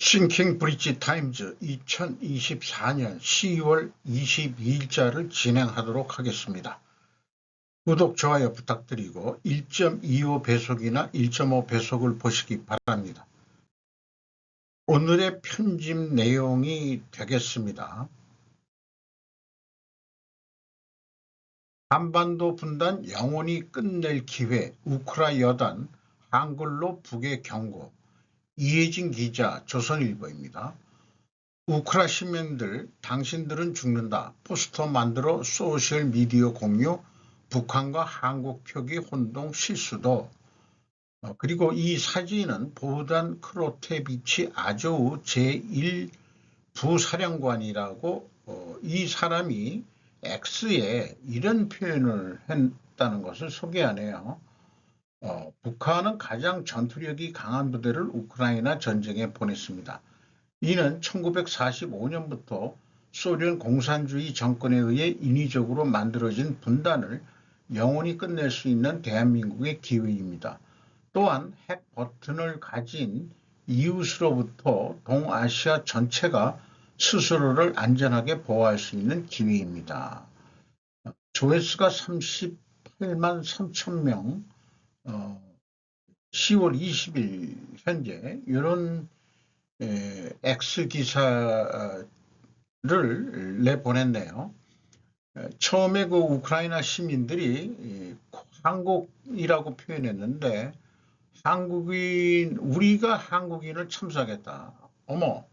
싱킹 브릿지 타임즈 2024년 12월 22일자를 진행하도록 하겠습니다. 구독, 좋아요 부탁드리고 1.25 배속이나 1.5 배속을 보시기 바랍니다. 오늘의 편집 내용이 되겠습니다. 한반도 분단 영원히 끝낼 기회, 우크라 여단, 한글로 북의 경고. 이혜진 기자, 조선일보입니다. 우크라 시민들, 당신들은 죽는다. 포스터 만들어 소셜미디어 공유, 북한과 한국 표기 혼동 실수도. 그리고 이 사진은 보단 크로테비치 아조우 제1부사령관이라고 이 사람이 X에 이런 표현을 했다는 것을 소개하네요. 북한은 가장 전투력이 강한 부대를 우크라이나 전쟁에 보냈습니다. 이는 1945년부터 소련 공산주의 정권에 의해 인위적으로 만들어진 분단을 영원히 끝낼 수 있는 대한민국의 기회입니다. 또한 핵 버튼을 가진 이웃으로부터 동아시아 전체가 스스로를 안전하게 보호할 수 있는 기회입니다. 조회수가 38만 3천 명, 10월 20일 현재 이런 X 기사를 내보냈네요. 처음에 그 우크라이나 시민들이 한국이라고 표현했는데 우리가 한국인을 참수하겠다. 어머,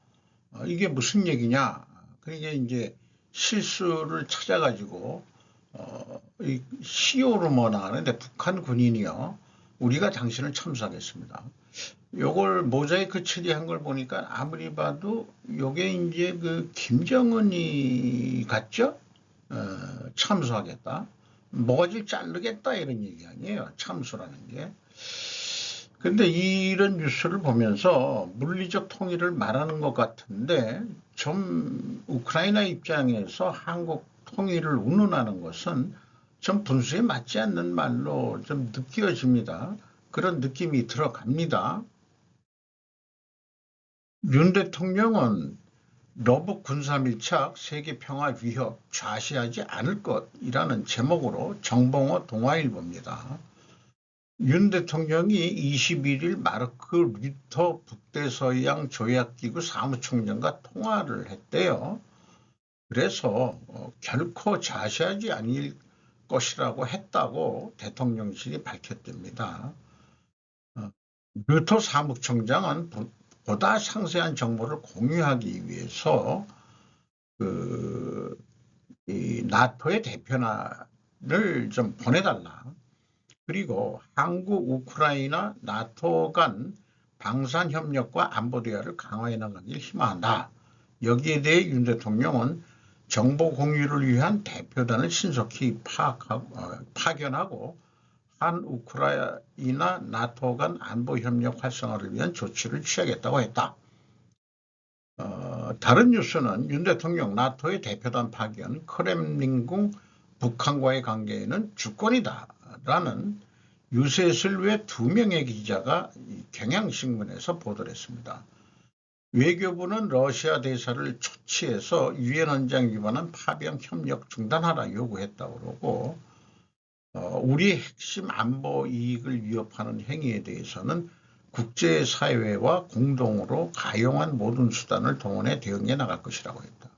이게 무슨 얘기냐? 그러니까 이제 실수를 찾아가지고 시오를 뭐 나가는데 북한 군인이요. 우리가 당신을 참수하겠습니다. 요걸 모자이크 처리한 걸 보니까 아무리 봐도 요게 이제 그 김정은이 같죠? 참수하겠다. 뭐가지 자르겠다 이런 얘기 아니에요. 참수라는 게. 근데 이런 뉴스를 보면서 물리적 통일을 말하는 것 같은데 좀 우크라이나 입장에서 한국 통일을 운운하는 것은 좀 분수에 맞지 않는 말로 좀 느껴집니다. 그런 느낌이 들어갑니다. 윤 대통령은 러브 군사밀착 세계평화 위협 좌시하지 않을 것이라는 제목으로 정봉호 동아일보입니다. 윤 대통령이 21일 마르크 류터 북대서양 조약기구 사무총장과 통화를 했대요. 그래서 결코 좌시하지 않을 것이라고 했다고 대통령실이 밝혔답니다. 류터 사무총장은 보다 상세한 정보를 공유하기 위해서 이 나토의 대표단을 좀 보내달라. 그리고 한국, 우크라이나, 나토 간 방산협력과 안보대화를 강화해 나가길 희망한다. 여기에 대해 윤 대통령은 정보 공유를 위한 대표단을 신속히 파견하고 한 우크라이나 나토 간 안보협력 활성화를 위한 조치를 취하겠다고 했다. 다른 뉴스는 윤 대통령 나토의 대표단 파견, 크렘린궁 북한과의 관계에는 주권이다라는 유세슬 외 2명의 기자가 경향신문에서 보도를 했습니다. 외교부는 러시아 대사를 초치해서 유엔 헌장 위반한 파병 협력 중단하라 요구했다고 그러고 우리 핵심 안보 이익을 위협하는 행위에 대해서는 국제사회와 공동으로 가용한 모든 수단을 동원해 대응해 나갈 것이라고 했다.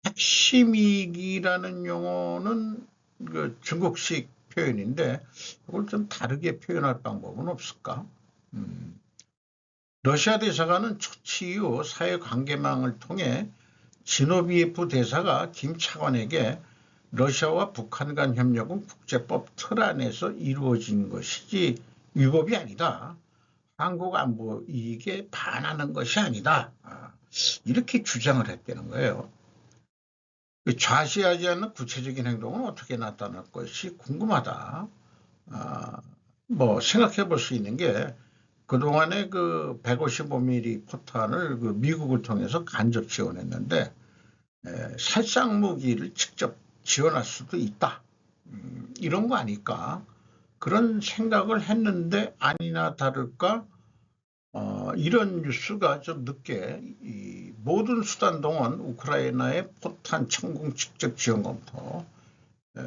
핵심 이익이라는 용어는 그 중국식 표현인데 그걸 좀 다르게 표현할 방법은 없을까? 러시아 대사관은 초치 이후 사회관계망을 통해 지노비에프 대사가 김 차관에게 러시아와 북한 간 협력은 국제법 틀 안에서 이루어진 것이지 위법이 아니다. 한국 안보 이익에 반하는 것이 아니다. 이렇게 주장을 했다는 거예요. 좌시하지 않는 구체적인 행동은 어떻게 나타날 것이 궁금하다. 뭐 생각해 볼 수 있는 게 그동안에 그 155mm 포탄을 그 미국을 통해서 간접 지원했는데 살상무기를 직접 지원할 수도 있다. 이런 거 아닐까? 그런 생각을 했는데 아니나 다를까 이런 뉴스가 좀 늦게 이 모든 수단 동원 우크라이나의 포탄 천공 직접 지원 검토,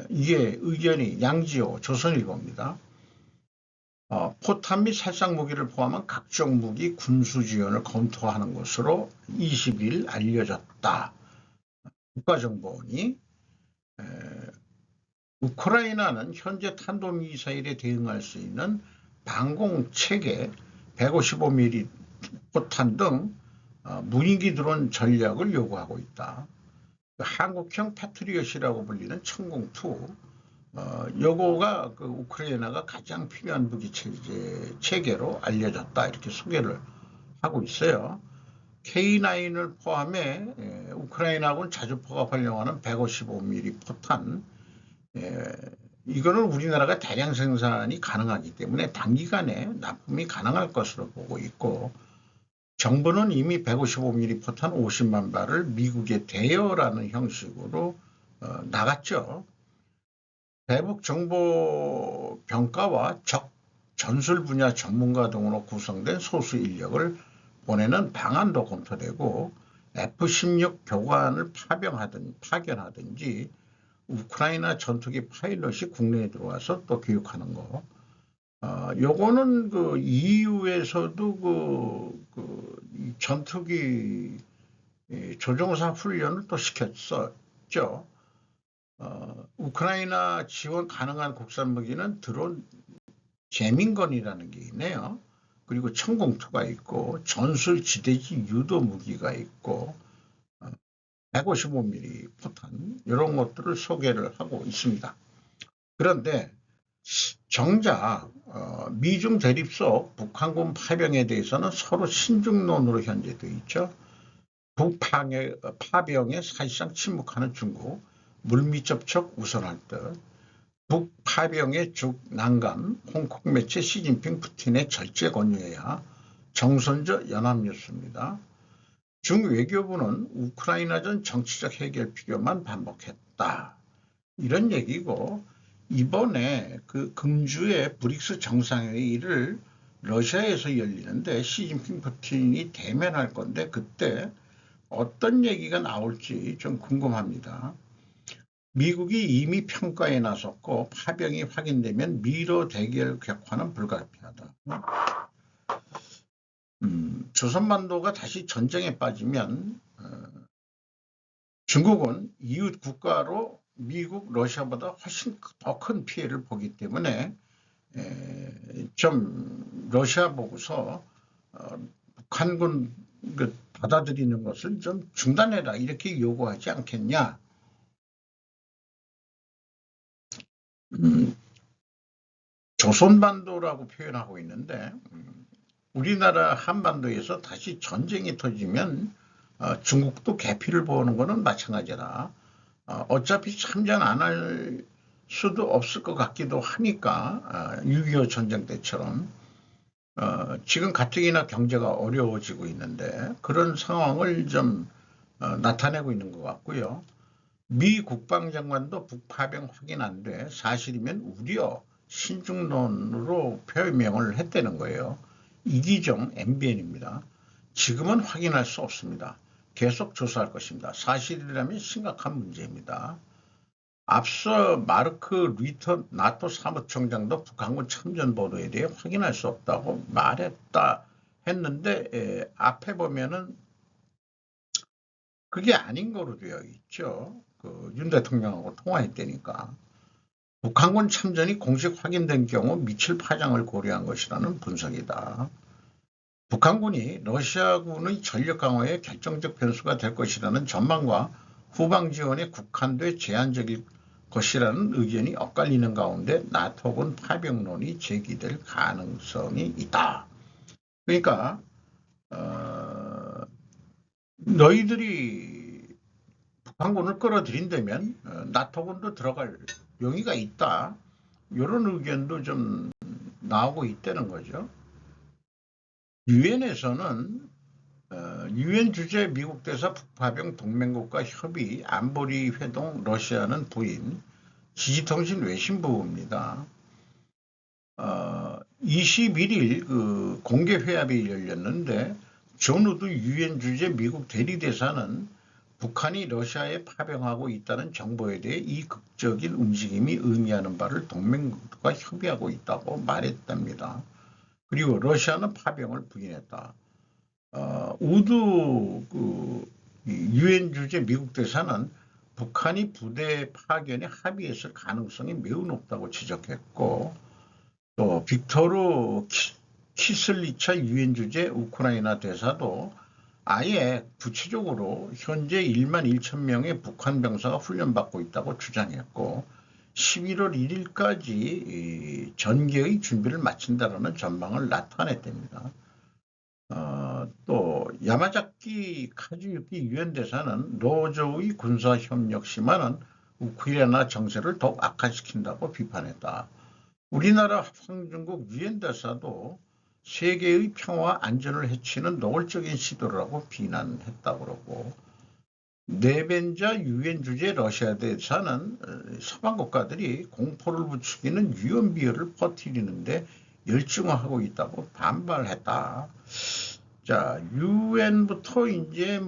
이게 의견이 양지호 조선일보입니다. 포탄 및 살상 무기를 포함한 각종 무기 군수 지원을 검토하는 것으로 20일 알려졌다. 국가정보원이 우크라이나는 현재 탄도미사일에 대응할 수 있는 방공체계 155mm 포탄 등 무인기 드론 전략을 요구하고 있다. 한국형 패트리엇이라고 불리는 천공2, 요거가 그 우크라이나가 가장 필요한 무기 체계로 알려졌다, 이렇게 소개를 하고 있어요. K9을 포함해 우크라이나군 자주포가 활용하는 155mm 포탄, 이거는 우리나라가 대량 생산이 가능하기 때문에 단기간에 납품이 가능할 것으로 보고 있고, 정부는 이미 155mm 포탄 50만 발을 미국에 대여라는 형식으로 나갔죠. 대북 정보 평가와 적 전술 분야 전문가 등으로 구성된 소수 인력을 보내는 방안도 검토되고, F-16 교관을 파견하든지 우크라이나 전투기 파일럿이 국내에 들어와서 또 교육하는 거. 요거는 그 EU에서도 전투기 조종사 훈련을 또 시켰었죠. 우크라이나 지원 가능한 국산 무기는 드론 재민건이라는 게 있네요. 그리고 천공투가 있고 전술 지대지 유도 무기가 있고 155mm 포탄, 이런 것들을 소개를 하고 있습니다. 그런데 정작 미중 대립 속 북한군 파병에 대해서는 서로 신중론으로 현재 되어 있죠. 북파병에 사실상 침묵하는 중국, 물밑 접촉 우선할 듯, 북파병의 난감, 홍콩 매체 시진핑 푸틴의 절제 권유해야 정선저 연합뉴스입니다. 중 외교부는 우크라이나전 정치적 해결 필요만 반복했다, 이런 얘기고, 이번에 그 금주의 브릭스 정상회의를 러시아에서 열리는데 시진핑 푸틴이 대면할 건데, 그때 어떤 얘기가 나올지 좀 궁금합니다. 미국이 이미 평가에 나섰고 파병이 확인되면 미로 대결 격화는 불가피하다. 조선반도가 다시 전쟁에 빠지면 중국은 이웃 국가로 미국, 러시아보다 훨씬 더 큰 피해를 보기 때문에 좀 러시아 보고서 북한군 받아들이는 것을 좀 중단해라, 이렇게 요구하지 않겠냐. 조선반도라고 표현하고 있는데, 우리나라 한반도에서 다시 전쟁이 터지면 중국도 개피를 보는 것은 마찬가지라 어차피 참전 안 할 수도 없을 것 같기도 하니까 6.25 전쟁 때처럼 지금 가뜩이나 경제가 어려워지고 있는데 그런 상황을 좀 나타내고 있는 것 같고요. 미 국방장관도 북파병 확인 안 돼 사실이면 우려 신중론으로 표명을 했다는 거예요. 이기정 MBN입니다. 지금은 확인할 수 없습니다. 계속 조사할 것입니다. 사실이라면 심각한 문제입니다. 앞서 마르크 리터 나토 사무총장도 북한군 참전 보도에 대해 확인할 수 없다고 말했다 했는데 앞에 보면은 그게 아닌 거로 되어 있죠. 윤 대통령하고 통화했다니까. 북한군 참전이 공식 확인된 경우 미칠 파장을 고려한 것이라는 분석이다. 북한군이 러시아군의 전력 강화에 결정적 변수가 될 것이라는 전망과 후방 지원에 국한돼 제한적일 것이라는 의견이 엇갈리는 가운데 나토군 파병론이 제기될 가능성이 있다. 그러니까 너희들이 북한군을 끌어들인다면 나토군도 들어갈 용의가 있다, 이런 의견도 좀 나오고 있다는 거죠. 유엔에서는 유엔 주재 미국 대사 북파병 동맹국가 협의 안보리 회동 러시아는 부인, 지지통신 외신부입니다. 21일 그 공개 회합이 열렸는데 존 우드 유엔 주재 미국 대리대사는 북한이 러시아에 파병하고 있다는 정보에 대해 이 극적인 움직임이 의미하는 바를 동맹국과 협의하고 있다고 말했답니다. 그리고 러시아는 파병을 부인했다. 우드 그 유엔 주재 미국 대사는 북한이 부대 파견에 합의했을 가능성이 매우 높다고 지적했고, 또 빅토르 키슬리차 유엔 주재 우크라이나 대사도 아예 구체적으로 현재 1만 1천 명의 북한 병사가 훈련받고 있다고 주장했고 11월 1일까지 전개의 준비를 마친다라는 전망을 나타냈답니다. 또 야마자키 카즈유키 유엔 대사는 노조의 군사협력심화는 우크라이나 정세를 더욱 악화시킨다고 비판했다. 우리나라 황중국 유엔 대사도 세계의 평화와 안전을 해치는 노골적인 시도라고 비난했다고 그러고, 네벤자 유엔 주재 러시아 대사는 서방 국가들이 공포를 부추기는 위험 비열을 퍼뜨리는데 열중하고 있다고 반발했다. 자, 유엔부터 이제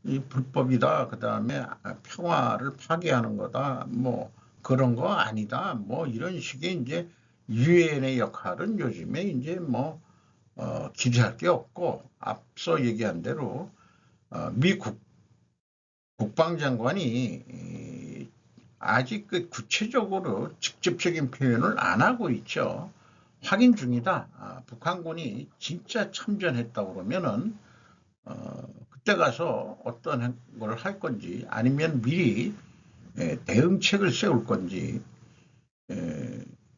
이 불법이다, 그 다음에 평화를 파괴하는 거다, 그런 거 아니다, 이런 식의 이제 유엔의 역할은 요즘에 이제 기대할 게 없고, 앞서 얘기한 대로 미 국방장관이 아직 그 구체적으로 직접적인 표현을 안 하고 있죠. 확인 중이다. 북한군이 진짜 참전했다고 그러면은 그때 가서 어떤 걸 할 건지, 아니면 미리 대응책을 세울 건지,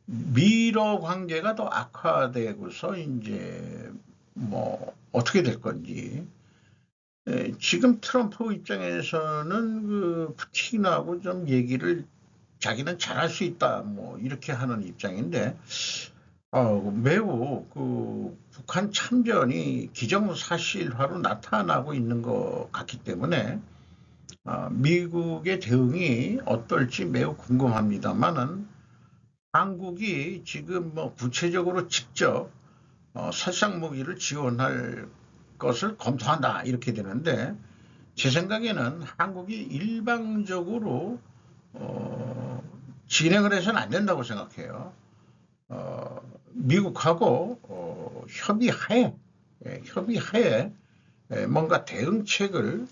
미러 관계가 더 악화되고서 이제 어떻게 될 건지. 지금 트럼프 입장에서는 그 푸틴하고 좀 얘기를 자기는 잘할 수 있다, 이렇게 하는 입장인데, 매우 그 북한 참전이 기정사실화로 나타나고 있는 것 같기 때문에 미국의 대응이 어떨지 매우 궁금합니다만은, 한국이 지금 구체적으로 직접 살상 무기를 지원할 것을 검토한다 이렇게 되는데, 제 생각에는 한국이 일방적으로 진행을 해서는 안 된다고 생각해요. 미국하고 협의하에 뭔가 대응책을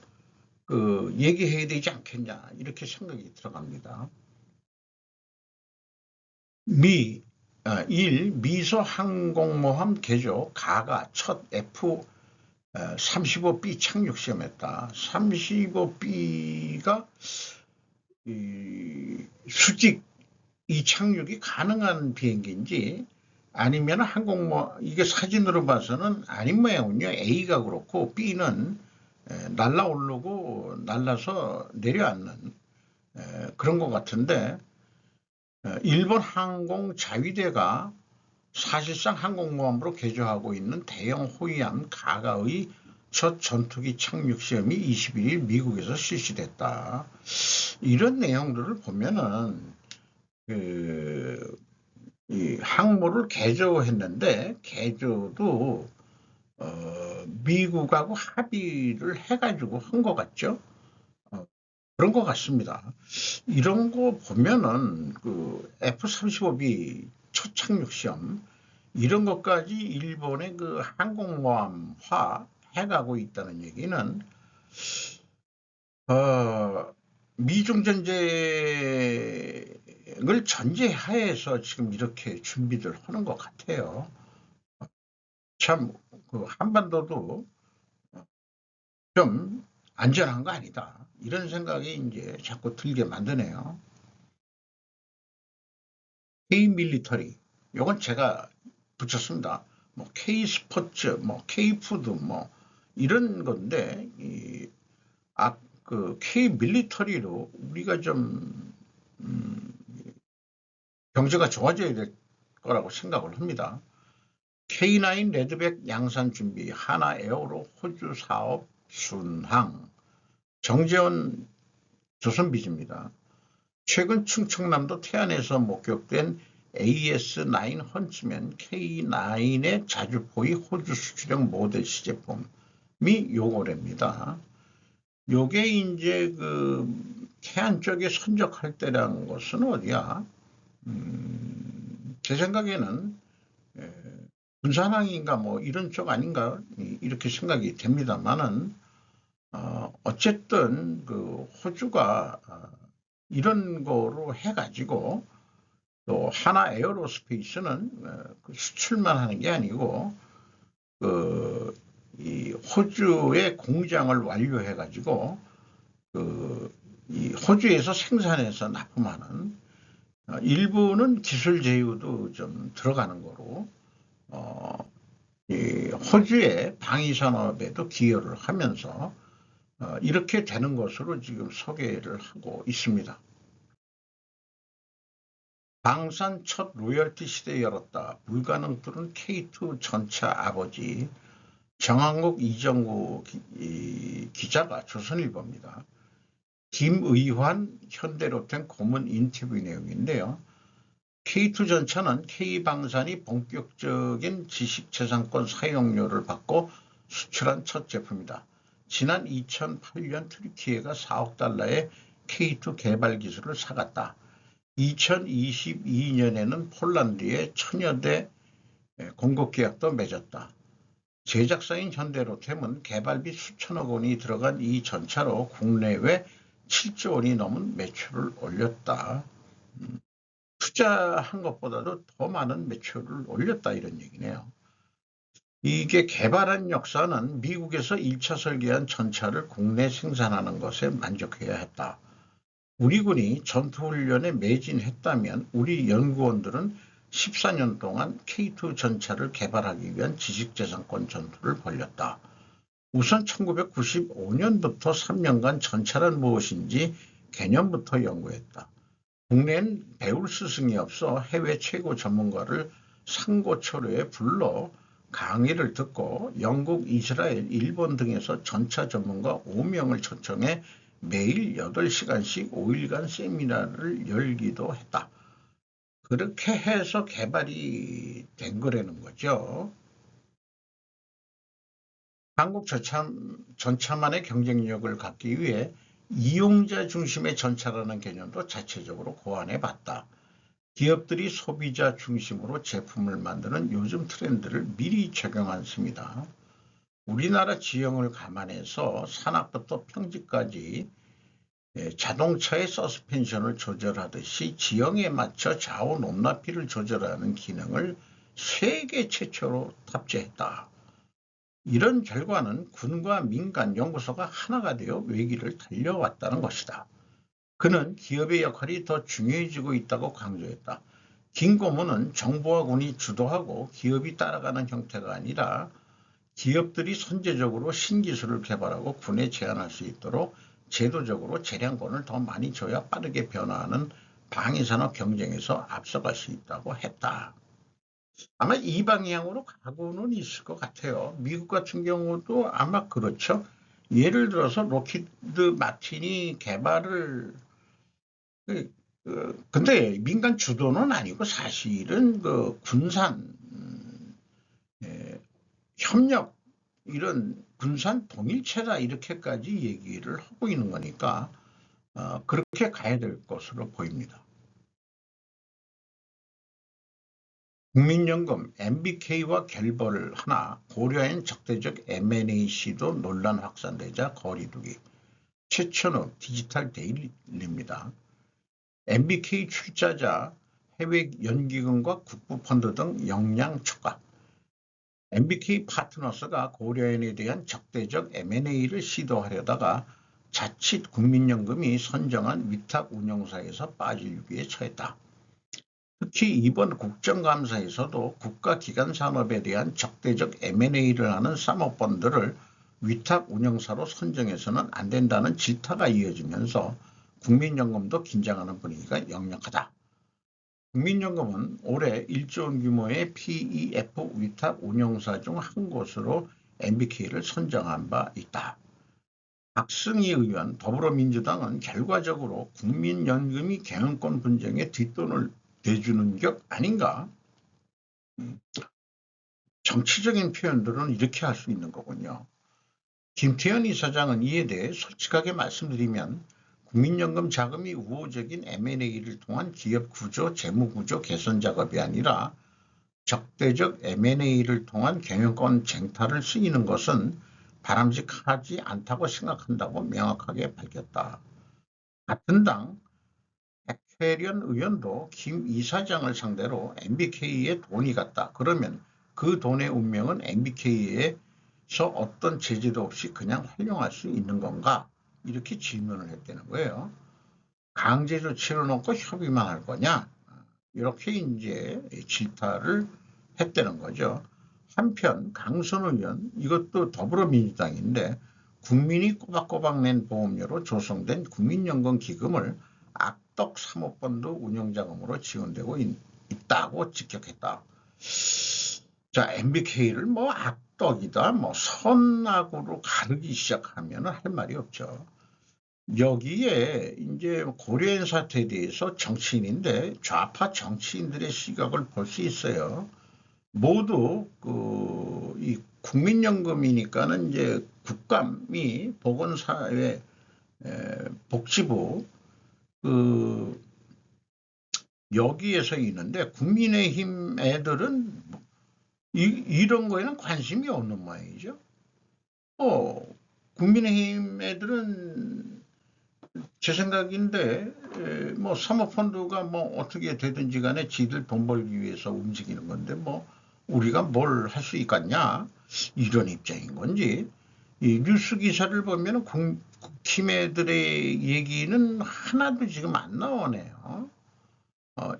얘기해야 되지 않겠냐 이렇게 생각이 들어갑니다. 미소 항공모함 개조 가가 첫 F-35B 착륙 시험했다. 35B가 수직 이 착륙이 가능한 비행기인지, 아니면 이게 사진으로 봐서는 아닌 모양은요. A가 그렇고 B는 날아오르고 날아서 내려앉는 그런 것 같은데, 일본 항공 자위대가 사실상 항공모함으로 개조하고 있는 대형 호위함 가가의 첫 전투기 착륙 시험이 21일 미국에서 실시됐다. 이런 내용들을 보면은 이 항모를 개조했는데, 개조도 미국하고 합의를 해가지고 한 것 같죠. 그런 것 같습니다. 이런 거 보면은 그 F-35B 첫 착륙 시험 이런 것까지 일본의 그 항공모함화 해가고 있다는 얘기는 미중 전쟁을 전제하에서 지금 이렇게 준비를 하는 것 같아요. 참 그 한반도도 좀 안전한 거 아니다, 이런 생각이 이제 자꾸 들게 만드네요. K 밀리터리, 이건 제가 붙였습니다. K 스포츠, K 푸드, 이런 건데, 그 K 밀리터리로 우리가 좀 경제가 좋아져야 될 거라고 생각을 합니다. K9 레드백 양산 준비, 하나 에어로 호주 사업 순항, 정재원 조선비즈입니다. 최근 충청남도 태안에서 목격된 AS9 헌츠맨 K9의 자주포의 호주 수출형 모델 시제품이 요거랍니다. 요게 이제 그 태안 쪽에 선적할 때라는 것은 어디야? 제 생각에는 군산항인가 뭐 이런 쪽 아닌가 이렇게 생각이 됩니다만은 어쨌든 그 호주가 이런 거로 해가지고 또 하나 에어로스페이스는 그 수출만 하는 게 아니고 이 호주의 공장을 완료해가지고 이 호주에서 생산해서 납품하는 일부는 기술 제휴도 좀 들어가는 거로 이 호주의 방위 산업에도 기여를 하면서 이렇게 되는 것으로 지금 소개를 하고 있습니다. 방산 첫 로열티 시대 열었다. 불가능 뚫은 K2 전차 아버지 정항국 이정구 기자가 조선일보입니다. 김의환 현대로템 고문 인터뷰 내용인데요. K2 전차는 K방산이 본격적인 지식재산권 사용료를 받고 수출한 첫 제품이다. 지난 2008년 튀르키예가 4억 달러의 K2 개발 기술을 사갔다. 2022년에는 폴란드에 1000여 대 공급 계약도 맺었다. 제작사인 현대로템은 개발비 수천억 원이 들어간 이 전차로 국내외 7조 원이 넘은 매출을 올렸다. 투자한 것보다도 더 많은 매출을 올렸다 이런 얘기네요. 이게 개발한 역사는 미국에서 1차 설계한 전차를 국내 생산하는 것에 만족해야 했다. 우리 군이 전투훈련에 매진했다면 우리 연구원들은 14년 동안 K2 전차를 개발하기 위한 지식재산권 전투를 벌였다. 우선 1995년부터 3년간 전차란 무엇인지 개념부터 연구했다. 국내엔 배울 스승이 없어 해외 최고 전문가를 상고초려에 불러 강의를 듣고 영국, 이스라엘, 일본 등에서 전차 전문가 5명을 초청해 매일 8시간씩 5일간 세미나를 열기도 했다. 그렇게 해서 개발이 된 거라는 거죠. 한국 전차만의 경쟁력을 갖기 위해 이용자 중심의 전차라는 개념도 자체적으로 고안해 봤다. 기업들이 소비자 중심으로 제품을 만드는 요즘 트렌드를 미리 적용했습니다. 우리나라 지형을 감안해서 산악부터 평지까지 자동차의 서스펜션을 조절하듯이 지형에 맞춰 좌우 높낮이를 조절하는 기능을 세계 최초로 탑재했다. 이런 결과는 군과 민간 연구소가 하나가 되어 외길을 달려왔다는 것이다. 그는 기업의 역할이 더 중요해지고 있다고 강조했다. 긴 고문은 정부와 군이 주도하고 기업이 따라가는 형태가 아니라 기업들이 선제적으로 신기술을 개발하고 군에 제한할 수 있도록 제도적으로 재량권을 더 많이 줘야 빠르게 변화하는 방위산업 경쟁에서 앞서갈 수 있다고 했다. 아마 이 방향으로 가고는 있을 것 같아요. 미국 같은 경우도 아마 그렇죠. 예를 들어서 록히드 마틴이 개발을 근데 민간 주도는 아니고 사실은 그 군산 협력 이런 군산 동일체다 이렇게까지 얘기를 하고 있는 거니까 그렇게 가야 될 것으로 보입니다. 국민연금 MBK와 결별을 하나 고려한 적대적 M&A 시도 논란 확산되자 거리두기. 최천우 디지털 데일리입니다. MBK 출자자 해외 연기금과 국부펀드 등 역량 초과. MBK 파트너스가 고려인에 대한 적대적 M&A를 시도하려다가 자칫 국민연금이 선정한 위탁 운용사에서 빠질 위기에 처했다. 특히 이번 국정감사에서도 국가기관 산업에 대한 적대적 M&A를 하는 사모펀드를 위탁 운영사로 선정해서는 안 된다는 질타가 이어지면서 국민연금도 긴장하는 분위기가 역력하다. 국민연금은 올해 1조 원 규모의 PEF 위탁 운용사 중 한 곳으로 MBK를 선정한 바 있다. 박승희 의원 더불어민주당은 결과적으로 국민연금이 경영권 분쟁에 뒷돈을 내주는 격 아닌가? 정치적인 표현들은 이렇게 할 수 있는 거군요. 김태현 이사장은 이에 대해 솔직하게 말씀드리면 국민연금 자금이 우호적인 M&A를 통한 기업 구조, 재무 구조 개선 작업이 아니라 적대적 M&A를 통한 경영권 쟁탈을 쓰이는 것은 바람직하지 않다고 생각한다고 명확하게 밝혔다. 같은 당 백혜련 의원도 김 이사장을 상대로 MBK에 돈이 갔다. 그러면 그 돈의 운명은 MBK에서 어떤 제재도 없이 그냥 활용할 수 있는 건가? 이렇게 질문을 했다는 거예요. 강제 조치를 놓고 협의만 할 거냐? 이렇게 이제 질타를 했다는 거죠. 한편 강선 의원, 이것도 더불어민주당인데 국민이 꼬박꼬박 낸 보험료로 조성된 국민연금 기금을 악덕 사모펀드 운영자금으로 지원되고 있다고 직격했다. 자, MBK를 뭐 악덕이다, 뭐 선악으로 가르기 시작하면 할 말이 없죠. 여기에 이제 고려인 사태에 대해서 정치인인데 좌파 정치인들의 시각을 볼 수 있어요. 모두 이 국민연금이니까는 이제 국감이 보건사회 복지부 여기에서 있는데 국민의힘 애들은 이런 거에는 관심이 없는 모양이죠. 국민의힘 애들은 제 생각인데 뭐 사모펀드가 뭐 어떻게 되든지 간에 지들 돈 벌기 위해서 움직이는 건데 뭐 우리가 뭘 할 수 있겠냐 이런 입장인 건지 이 뉴스 기사를 보면 국힘 애들의 얘기는 하나도 지금 안 나오네요.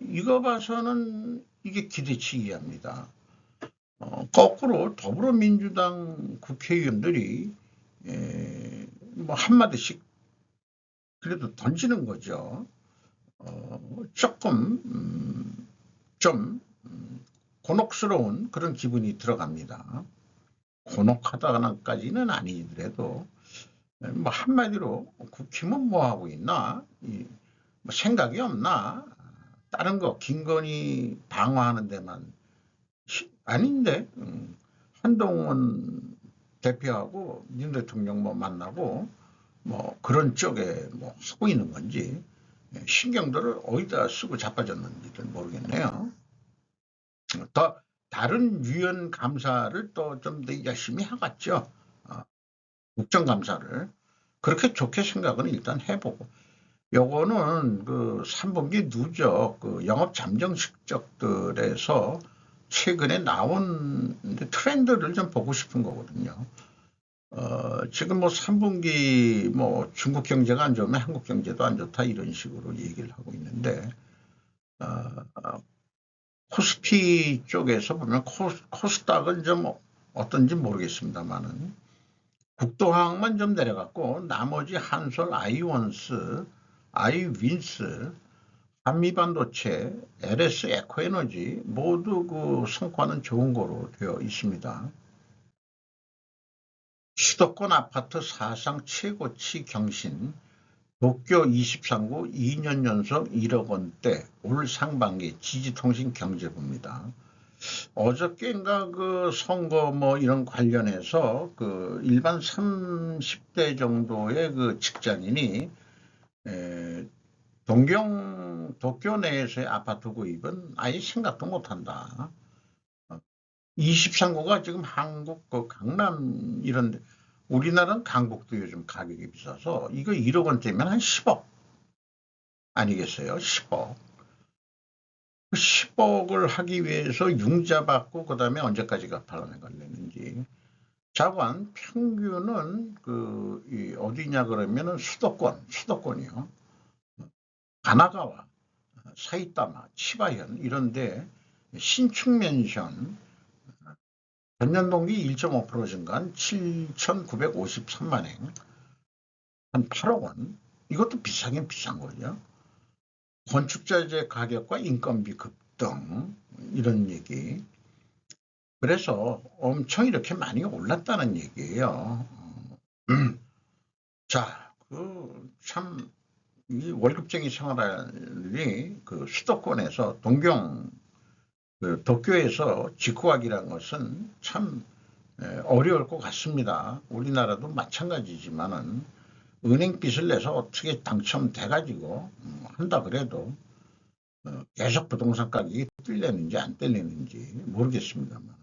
이거 봐서는 이게 기대치 이해합니다. 거꾸로 더불어민주당 국회의원들이 뭐 한마디씩 그래도 던지는 거죠. 조금 좀 곤혹스러운 그런 기분이 들어갑니다. 곤혹하다까지는 아니더라도 뭐 한마디로 국힘은 뭐 하고 있나? 뭐 생각이 없나? 다른 거 김건희 방어하는 데만 아닌데 한동훈 대표하고 윤 대통령 뭐 만나고 뭐 그런 쪽에 뭐 하고 있는 건지 신경들을 어디다 쓰고 자빠졌는지는 모르겠네요. 더 다른 유엔 감사를 또 좀 더 열심히 하겠죠. 국정감사를 그렇게 좋게 생각은 일단 해보고 요거는 그 3분기 누적 그 영업 잠정 실적들에서 최근에 나온 트렌드를 좀 보고 싶은 거거든요. 지금 뭐 3분기 뭐 중국 경제가 안 좋으면 한국 경제도 안 좋다 이런 식으로 얘기를 하고 있는데 코스피 쪽에서 보면 코스닥은 좀 어떤지 모르겠습니다만은 국도항만 좀 내려갔고 나머지 한솔, 아이원스, 아이윈스, 한미반도체, LS 에코에너지 모두 그 성과는 좋은 거로 되어 있습니다. 수도권 아파트 사상 최고치 경신, 도쿄 23구 2년 연속 1억 원대, 올 상반기 지지통신 경제부입니다. 어저께인가 그 선거 뭐 이런 관련해서 그 일반 30대 정도의 그 직장인이 도쿄 내에서의 아파트 구입은 아예 생각도 못한다. 23구가 지금 한국 그 강남 이런 우리나라는 강북도 요즘 가격이 비싸서 이거 1억 원대면 한 10억 아니겠어요? 10억. 10억을 하기 위해서 융자 받고 그다음에 언제까지 갚아내는지. 자관 평균은 어디냐 그러면은 수도권이요. 가나가와, 사이타마, 치바현 이런데 신축 맨션 전년 동기 1.5% 증가한 7,953만 행, 한 8억 원. 이것도 비싸긴 비싼 거죠. 건축자재 가격과 인건비 급등 이런 얘기. 그래서 엄청 이렇게 많이 올랐다는 얘기예요. 자, 참 이 월급쟁이 생활이 그 수도권에서 그 도쿄에서 직구하기라는 것은 참 어려울 것 같습니다. 우리나라도 마찬가지지만은 은행 빚을 내서 어떻게 당첨돼 가지고 한다 그래도 계속 부동산 가격이 뜰리는지 안 뜰리는지 모르겠습니다만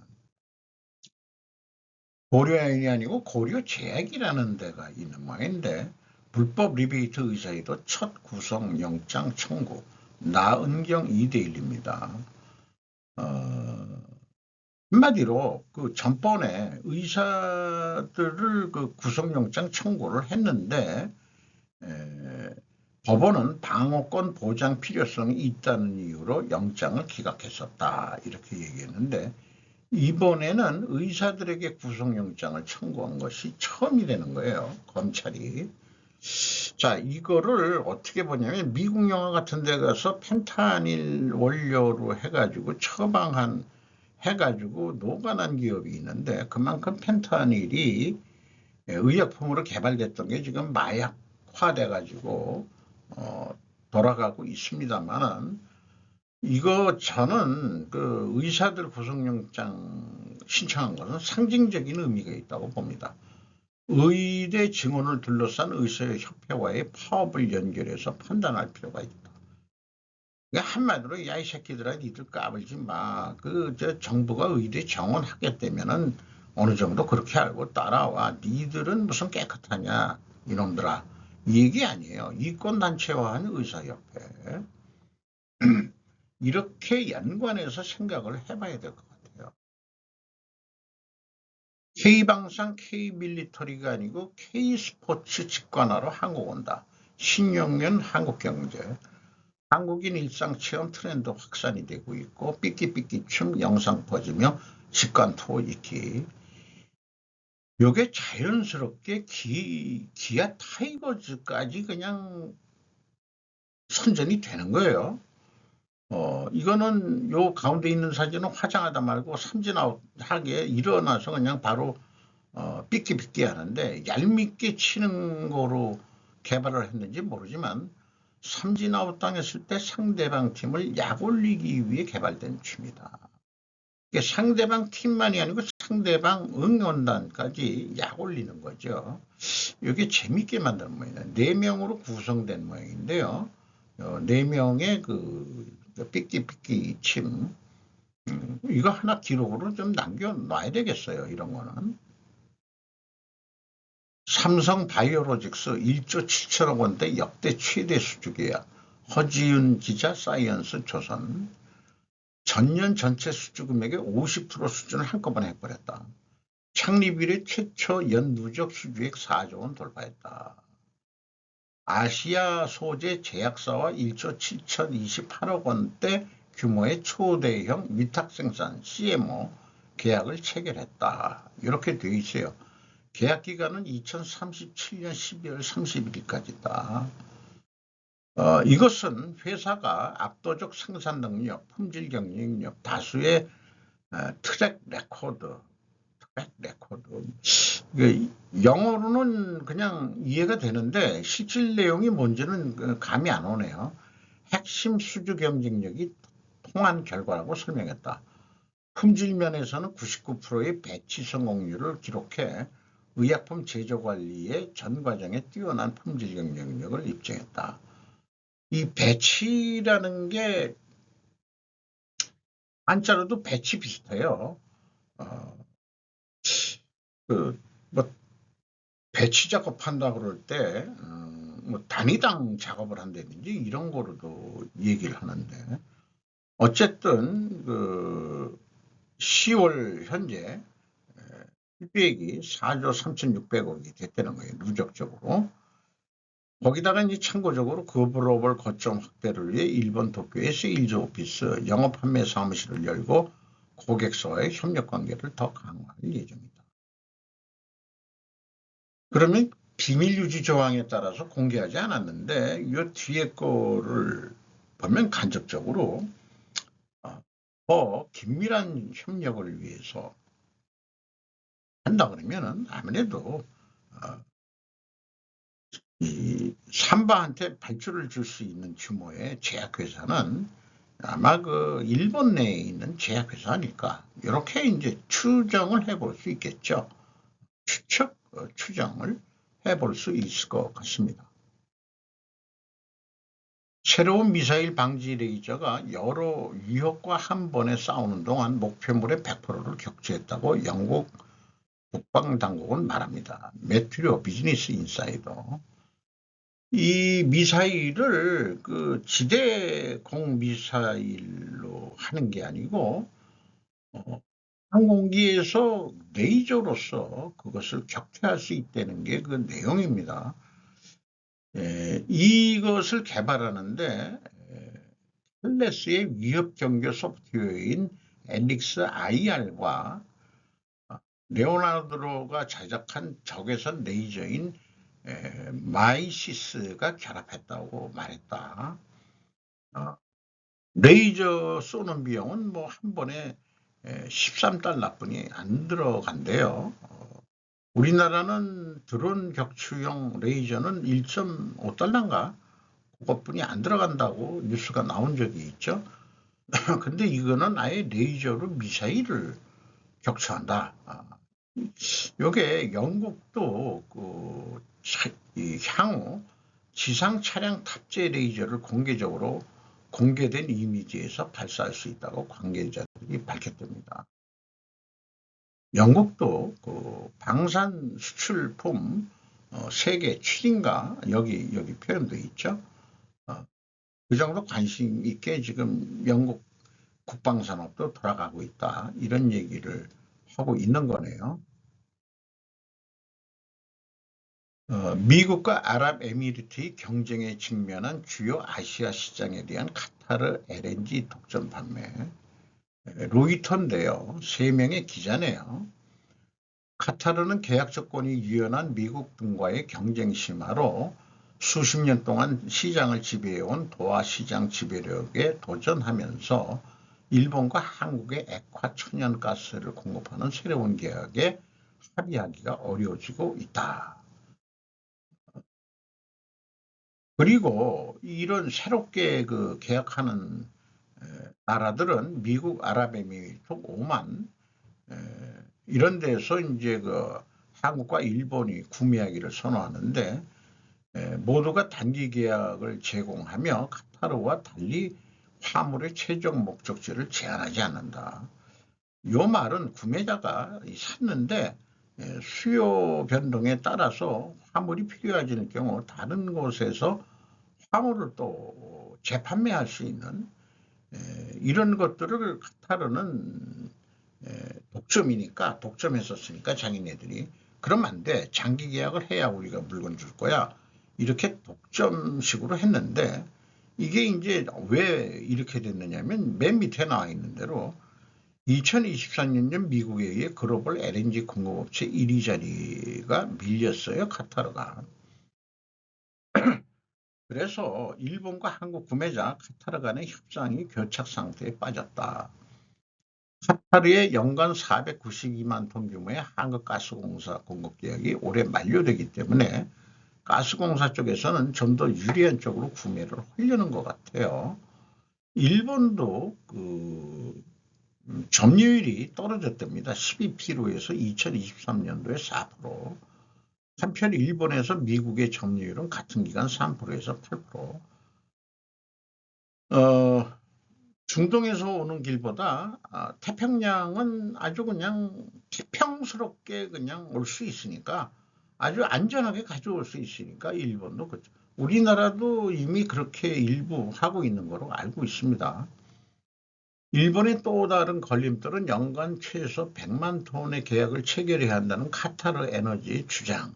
고려인이 아니고 고려제약이라는 데가 있는 모양인데 불법 리베이트 의사에도 첫 구속영장 청구 나은경 2대1입니다. 한마디로 그 전번에 의사들을 그 구속영장 청구를 했는데 법원은 방어권 보장 필요성이 있다는 이유로 영장을 기각했었다 이렇게 얘기했는데 이번에는 의사들에게 구속영장을 청구한 것이 처음이라는 거예요. 검찰이. 자, 이거를 어떻게 보냐면 미국 영화 같은 데 가서 펜타닐 원료로 해가지고 해가지고 노관한 기업이 있는데 그만큼 펜타닐이 의약품으로 개발됐던 게 지금 마약화돼 가지고 돌아가고 있습니다만은 이거 저는 그 의사들 구속영장 신청한 것은 상징적인 의미가 있다고 봅니다. 의대 증언을 둘러싼 의사협회와의 파업을 연결해서 판단할 필요가 있다. 그러니까 한마디로 야 이 새끼들아 니들 까불지 마. 저 정부가 의대 정원하겠다면은 어느 정도 그렇게 알고 따라와. 니들은 무슨 깨끗하냐 이놈들아. 이 얘기 아니에요. 이권단체화한 의사협회. 이렇게 연관해서 생각을 해봐야 될 것 같아요. K방산 K밀리터리가 아니고 K스포츠 직관하러 한국 온다. 신용면 한국경제. 한국인 일상체험 트렌드 확산이 되고 있고 삐끼삐끼 춤 영상 퍼지며 직관 투어 있기. 요게 자연스럽게 기아 타이거즈까지 그냥 선전이 되는 거예요. 이거는 요 가운데 있는 사진은 화장하다 말고 삼진아웃하게 일어나서 그냥 바로 삐끼삐끼 하는데 얄밉게 치는 거로 개발을 했는지 모르지만 삼진아웃 당했을 때 상대방 팀을 약올리기 위해 개발된 춤이다. 상대방 팀만이 아니고 상대방 응원단까지 약올리는 거죠. 이게 재밌게 만든 모양이에요. 4명으로 구성된 모양인데요. 4명의 그 삐끼삐끼 침 이거 하나 기록으로 좀 남겨놔야 되겠어요. 이런 거는. 삼성 바이오로직스 1조 7천억 원대 역대 최대 수주 계약. 허지윤 기자 사이언스 조선. 전년 전체 수주 금액의 50% 수준을 한꺼번에 해버렸다. 창립 이래 최초 연누적 수주액 4조 원 돌파했다. 아시아 소재 제약사와 1조 7,028억 원대 규모의 초대형 위탁 생산 CMO 계약을 체결했다. 이렇게 되어 있어요. 계약 기간은 2037년 12월 31일까지다. 이것은 회사가 압도적 생산 능력, 품질 경쟁력, 다수의 트랙 레코드. 영어로는 그냥 이해가 되는데 실질 내용이 뭔지는 감이 안 오네요. 핵심 수주 경쟁력이 통한 결과라고 설명했다. 품질 면에서는 99%의 배치 성공률을 기록해 의약품 제조 관리의 전 과정에 뛰어난 품질 경쟁력을 입증했다. 이 배치라는 게 한자로도 배치 비슷해요. 뭐 배치 작업한다 그럴 때 뭐 단위당 작업을 한다든지 이런 거로도 얘기를 하는데 어쨌든 그 10월 현재 수주액이 4조 3,600억이 됐다는 거예요. 누적적으로. 거기다가 이제 참고적으로 글로벌 거점 확대를 위해 일본 도쿄에 세일즈 오피스 영업 판매 사무실을 열고 고객사와의 협력 관계를 더 강화할 예정이다. 그러면 비밀 유지 조항에 따라서 공개하지 않았는데 이 뒤에 거를 보면 간접적으로 더 긴밀한 협력을 위해서 한다 그러면은 아무래도 이 삼바한테 발주를 줄 수 있는 규모의 제약회사는 아마 그 일본 내에 있는 제약회사 아닐까. 이렇게 이제 추정을 해볼 수 있겠죠. 추정을 해볼 수 있을 것 같습니다. 새로운 미사일 방지 레이저가 여러 위협과 한 번에 싸우는 동안 목표물의 100%를 격추했다고 영국 국방당국은 말합니다. 매튜리오 비즈니스 인사이더. 이 미사일을 그 지대공 미사일로 하는 게 아니고 항공기에서 레이저로서 그것을 격퇴할 수 있다는 게 그 내용입니다. 이것을 개발하는데 텔레스의 위협 경계 소프트웨어인 엘릭스 IR과 레오나르도가 제작한 적외선 레이저인 마이시스가 결합했다고 말했다. 레이저 쏘는 비용은 뭐 한 번에 13달러뿐이 안 들어간대요. 우리나라는 드론 격추용 레이저는 1.5달러인가? 그것뿐이 안 들어간다고 뉴스가 나온 적이 있죠. 근데 이거는 아예 레이저로 미사일을 격추한다. 요게 영국도 향후 지상 차량 탑재 레이저를 공개된 이미지에서 발사할 수 있다고 관계자들이 밝혔답니다. 영국도 그 방산 수출품 세계 7인가 여기 표현돼 있죠. 그 정도 관심 있게 지금 영국 국방산업도 돌아가고 있다 이런 얘기를 하고 있는 거네요. 미국과 아랍에미리트의 경쟁에 직면한 주요 아시아 시장에 대한 카타르 LNG 독점 판매. 로이터인데요. 3명의 기자네요. 카타르는 계약 조건이 유연한 미국 등과의 경쟁 심화로 수십 년 동안 시장을 지배해온 도하 시장 지배력에 도전하면서 일본과 한국의 액화 천연가스를 공급하는 새로운 계약에 합의하기가 어려워지고 있다. 그리고 이런 새롭게 그 계약하는 나라들은 미국, 아랍에미리트, 오만 이런 데서 이제 그 한국과 일본이 구매하기를 선호하는데 모두가 단기 계약을 제공하며 카타르와 달리 화물의 최종 목적지를 제한하지 않는다. 이 말은 구매자가 샀는데 수요 변동에 따라서 화물이 필요해질 경우 다른 곳에서 화물을 또 재판매할 수 있는 이런 것들을 카타르는 독점이니까 독점했었으니까 자기네들이 그러면 안 돼. 장기 계약을 해야 우리가 물건 줄 거야. 이렇게 독점식으로 했는데 이게 이제 왜 이렇게 됐느냐면 맨 밑에 나와 있는 대로 2024년 미국에 의해 글로벌 LNG 공급업체 1위 자리가 밀렸어요. 카타르가. 그래서 일본과 한국 구매자 카타르 간의 협상이 교착 상태에 빠졌다. 카타르의 연간 492만 톤 규모의 한국가스공사 공급 계약이 올해 만료되기 때문에 가스공사 쪽에서는 좀 더 유리한 쪽으로 구매를 하려는 것 같아요. 일본도 그 점유율이 떨어졌답니다. 12%에서 2023년도에 4%. 한편 일본에서 미국의 점유율은 같은 기간 3%에서 8%. 중동에서 오는 길보다 태평양은 아주 그냥 태평스럽게 그냥 올 수 있으니까 아주 안전하게 가져올 수 있으니까 일본도 그렇죠. 우리나라도 이미 그렇게 일부 하고 있는 거로 알고 있습니다. 일본의 또 다른 걸림돌은 연간 최소 100만 톤의 계약을 체결해야 한다는 카타르 에너지의 주장.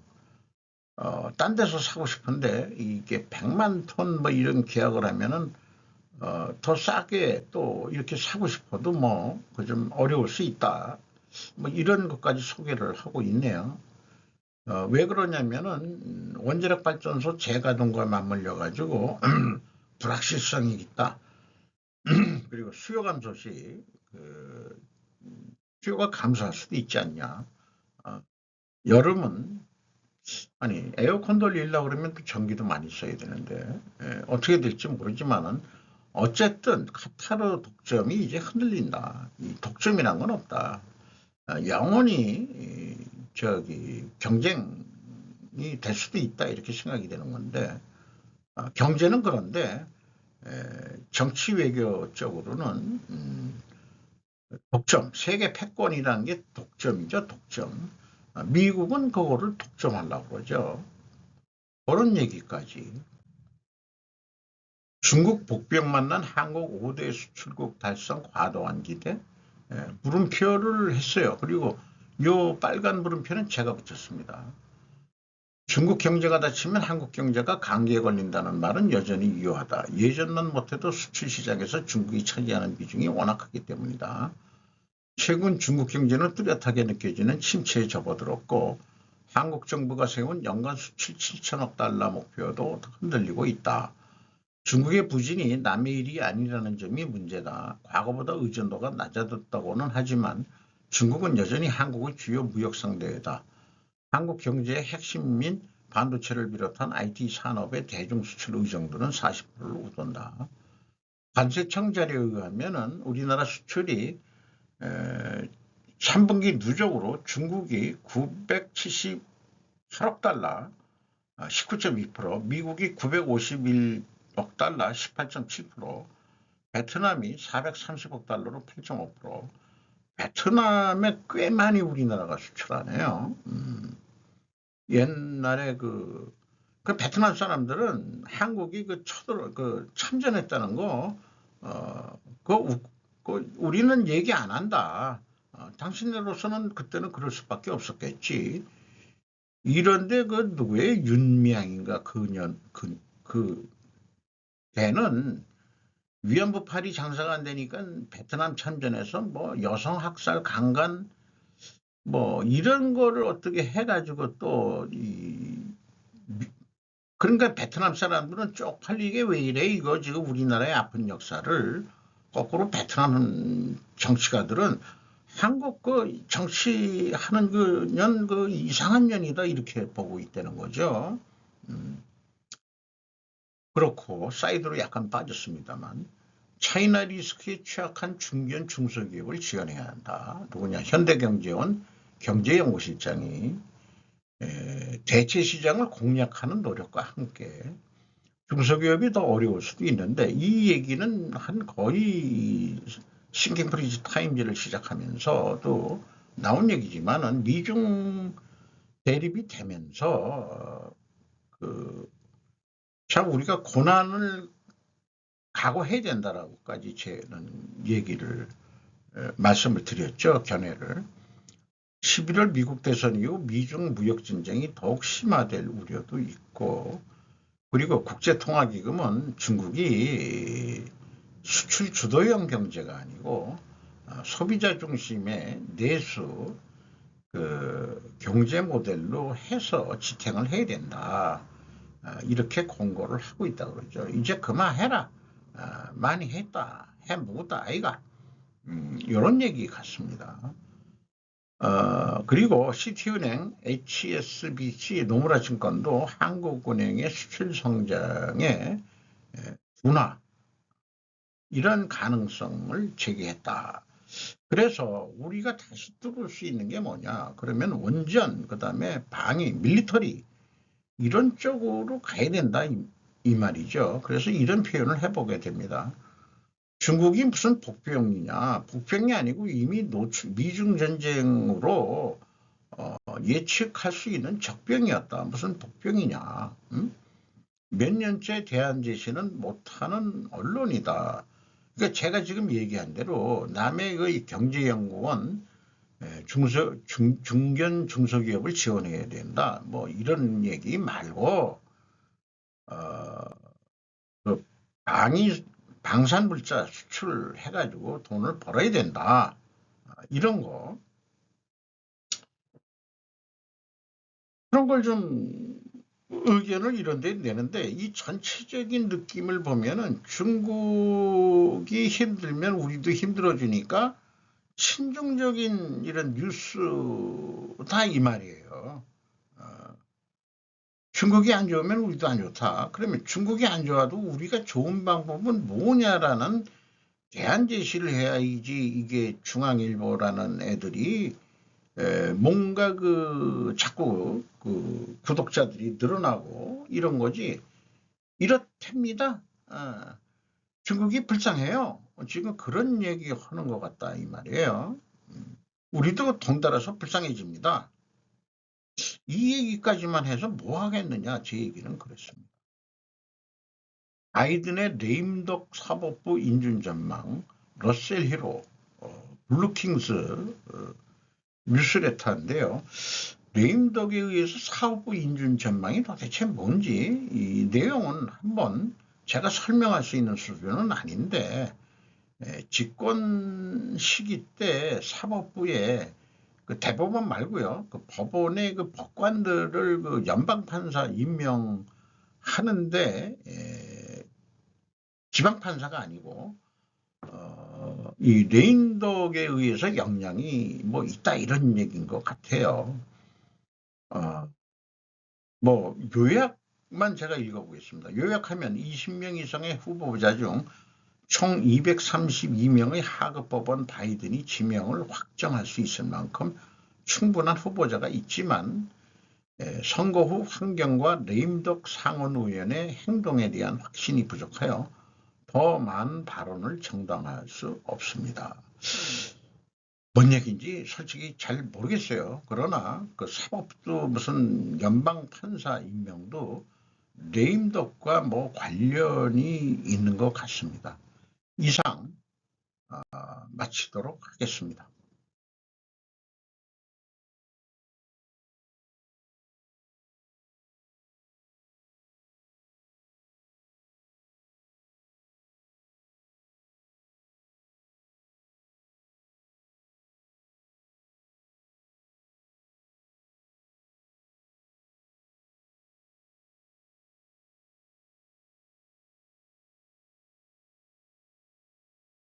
딴 데서 사고 싶은데 이게 100만 톤 뭐 이런 계약을 하면은 더 싸게 또 이렇게 사고 싶어도 뭐 그 좀 어려울 수 있다. 뭐 이런 것까지 소개를 하고 있네요. 왜 그러냐면은 원자력 발전소 재가동과 맞물려 가지고 불확실성이 있다. 그리고 수요 감소 시 그 수요가 감소할 수도 있지 않냐. 여름은 아니, 에어컨 돌리려고 그러면 또 전기도 많이 써야 되는데, 어떻게 될지 모르지만은, 어쨌든 카타르 독점이 이제 흔들린다. 이 독점이란 건 없다. 영원히 경쟁이 될 수도 있다 이렇게 생각이 되는 건데 경제는 그런데 정치 외교적으로는 독점, 세계 패권이라는 게 독점이죠, 독점. 미국은 그거를 독점하려고 그러죠. 그런 얘기까지. 중국 복병 만난 한국 5대 수출국 달성 과도한 기대? 물음표를 했어요. 그리고 요 빨간 물음표는 제가 붙였습니다. 중국 경제가 닫히면 한국 경제가 감기에 걸린다는 말은 여전히 유효하다. 예전만 못해도 수출 시장에서 중국이 차지하는 비중이 워낙 크기 때문이다. 최근 중국 경제는 뚜렷하게 느껴지는 침체에 접어들었고 한국 정부가 세운 연간 수출 7천억 달러 목표도 흔들리고 있다. 중국의 부진이 남의 일이 아니라는 점이 문제다. 과거보다 의존도가 낮아졌다고는 하지만 중국은 여전히 한국의 주요 무역 상대다. 한국 경제의 핵심인 반도체를 비롯한 IT 산업의 대중 수출 의존도는 40%를 웃돈다. 관세청 자료에 의하면 우리나라 수출이 3분기 누적으로 중국이 978억 달러, 19.2%, 미국이 951억 달러, 18.7%, 베트남이 430억 달러로 8.5%, 베트남에 꽤 많이 우리나라가 수출하네요. 옛날에 그 베트남 사람들은 한국이 참전했다는 거, 어, 우리는 얘기 안 한다. 당신네로서는 그때는 그럴 수밖에 없었겠지. 이런데 그 누구의 윤미향인가 그 걔는 위안부 팔이 장사가 안 되니까 베트남 참전해서 뭐 여성 학살 강간 뭐 이런 거를 어떻게 해가지고 그러니까 베트남 사람들은 쪽팔리게 왜 이래 이거 지금 우리나라의 아픈 역사를 거꾸로 베트남 정치가들은 한국 그 정치하는 그 이상한 년이다 이렇게 보고 있다는 거죠. 그렇고 사이드로 약간 빠졌습니다만 차이나 리스크에 취약한 중견 중소기업을 지원해야 한다. 누구냐 현대경제원 경제연구실장이 대체 시장을 공략하는 노력과 함께 중소기업이 더 어려울 수도 있는데 이 얘기는 한 거의 싱킹프리즈 타임즈를 시작하면서도 나온 얘기지만은 미중 대립이 되면서 참 우리가 고난을 각오해야 된다라고까지 저는 얘기를 말씀을 드렸죠. 견해를. 11월 미국 대선 이후 미중 무역 전쟁이 더욱 심화될 우려도 있고 그리고 국제통화기금은 중국이 수출 주도형 경제가 아니고 소비자 중심의 내수 경제 모델로 해서 지탱을 해야 된다. 이렇게 공고를 하고 있다 그러죠. 이제 그만해라. 많이 했다. 해먹었다 아이가. 이런 얘기 같습니다. 그리고 시티은행, HSBC, 노무라증권도 한국은행의 수출 성장에 둔화 이런 가능성을 제기했다. 그래서 우리가 다시 뚫을 수 있는 게 뭐냐? 그러면 원전, 그다음에 방위, 밀리터리 이런 쪽으로 가야 된다 이 말이죠. 그래서 이런 표현을 해보게 됩니다. 중국이 무슨 복병이냐? 복병이 아니고 이미 미중 전쟁으로 예측할 수 있는 적병이었다. 무슨 복병이냐? 몇 년째 대안 제시는 못하는 언론이다. 그러니까 제가 지금 얘기한 대로 남의 그 경제연구원 중견 중소기업을 지원해야 된다. 뭐 이런 얘기 말고 그 방산물자 수출해가지고 돈을 벌어야 된다. 이런 거 그런 걸 좀 의견을 이런 데 내는데 이 전체적인 느낌을 보면은 중국이 힘들면 우리도 힘들어지니까 친중적인 이런 뉴스다 이 말이에요. 중국이 안 좋으면 우리도 안 좋다. 그러면 중국이 안 좋아도 우리가 좋은 방법은 뭐냐라는 대안 제시를 해야지 이게 중앙일보라는 애들이 뭔가 자꾸 구독자들이 늘어나고 이런 거지. 이렇답니다. 중국이 불쌍해요. 지금 그런 얘기 하는 것 같다 이 말이에요. 우리도 덩달아서 불쌍해집니다. 이 얘기까지만 해서 뭐 하겠느냐 제 얘기는 그렇습니다. 바이든의 레임덕 사법부 인준전망, 러셀 히로, 블루킹스 뉴스레터인데요. 레임덕에 의해서 사법부 인준 전망이 도대체 뭔지 이 내용은 한번 제가 설명할 수 있는 수준은 아닌데 집권 시기 때 사법부에 대법원 말고요. 법원의 법관들을 연방판사 임명하는데 지방판사가 아니고 이 레임덕에 의해서 영향이 뭐 있다 이런 얘기인 것 같아요. 뭐 요약만 제가 읽어보겠습니다. 요약하면 20명 이상의 후보자 중 총 232명의 하급법원 바이든이 지명을 확정할 수 있을 만큼 충분한 후보자가 있지만 선거 후 환경과 레임덕 상원의원의 행동에 대한 확신이 부족하여 더 많은 발언을 정당화할 수 없습니다. 뭔 얘기인지 솔직히 잘 모르겠어요. 그러나 사법도 무슨 연방 판사 임명도 레임덕과 뭐 관련이 있는 것 같습니다. 이상 마치도록 하겠습니다.